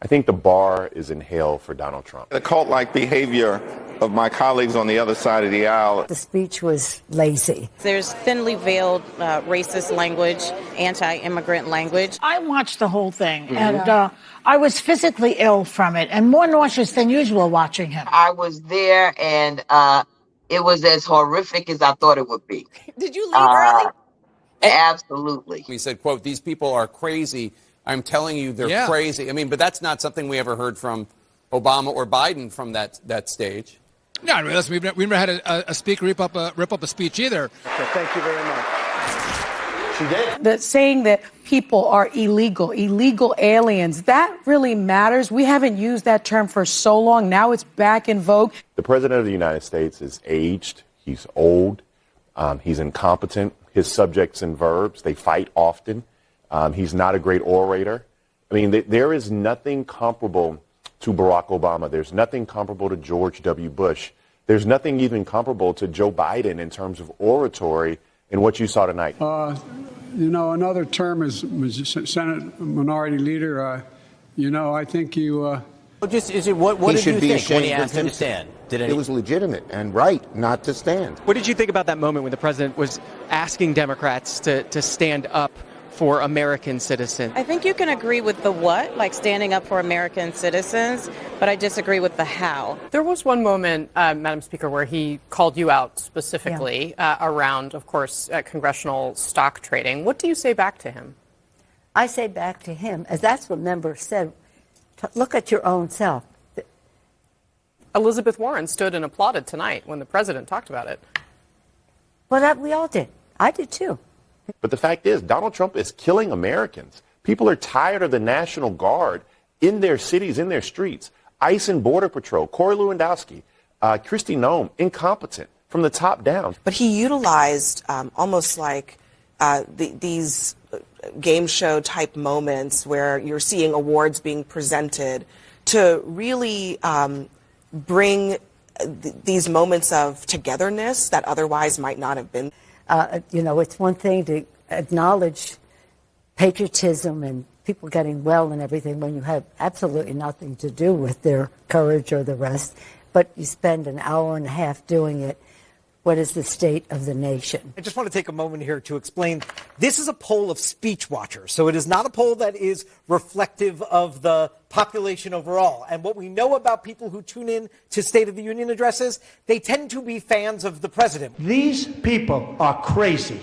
I think the bar is in hell for Donald Trump. The cult-like behavior of my colleagues on the other side of the aisle. The speech was lazy. There's thinly veiled racist language, anti-immigrant language. I watched the whole thing, and I was physically ill from it and more nauseous than usual watching him. I was there, and it was as horrific as I thought it would be. Did you leave early? Absolutely. He said, quote, "These people are crazy. I'm telling you, they're crazy." I mean, but that's not something we ever heard from Obama or Biden from that stage. No, listen, we've never had a speaker rip up a speech either. Okay, thank you very much. She did. That saying that people are illegal aliens, that really matters. We haven't used that term for so long. Now it's back in vogue. The president of the United States is aged. He's old. He's incompetent. His subjects and verbs, they fight often. He's not a great orator. I mean, there is nothing comparable to Barack Obama. There's nothing comparable to George W. Bush. There's nothing even comparable to Joe Biden in terms of oratory in what you saw tonight. Another term is Senate Minority Leader. I think you... What did you think when he asked him to stand? It was legitimate and right not to stand. What did you think about that moment when the president was asking Democrats to stand up for American citizens? I think you can agree with the what, like standing up for American citizens, but I disagree with the how. There was one moment, Madam Speaker, where he called you out specifically around, of course, congressional stock trading. What do you say back to him? I say back to him, as that's what members said, look at your own self. Elizabeth Warren stood and applauded tonight when the president talked about it. Well, we all did. I did too. But the fact is, Donald Trump is killing Americans. People are tired of the National Guard in their cities, in their streets. ICE and Border Patrol, Corey Lewandowski, Kristi Noem, incompetent from the top down. But he utilized almost like these game show type moments where you're seeing awards being presented to really bring these moments of togetherness that otherwise might not have been. It's one thing to acknowledge patriotism and people getting well and everything when you have absolutely nothing to do with their courage or the rest, but you spend an hour and a half doing it. What is the state of the nation? I just want to take a moment here to explain. This is a poll of speech watchers, so it is not a poll that is reflective of the population overall. And what we know about people who tune in to State of the Union addresses, they tend to be fans of the president. These people are crazy.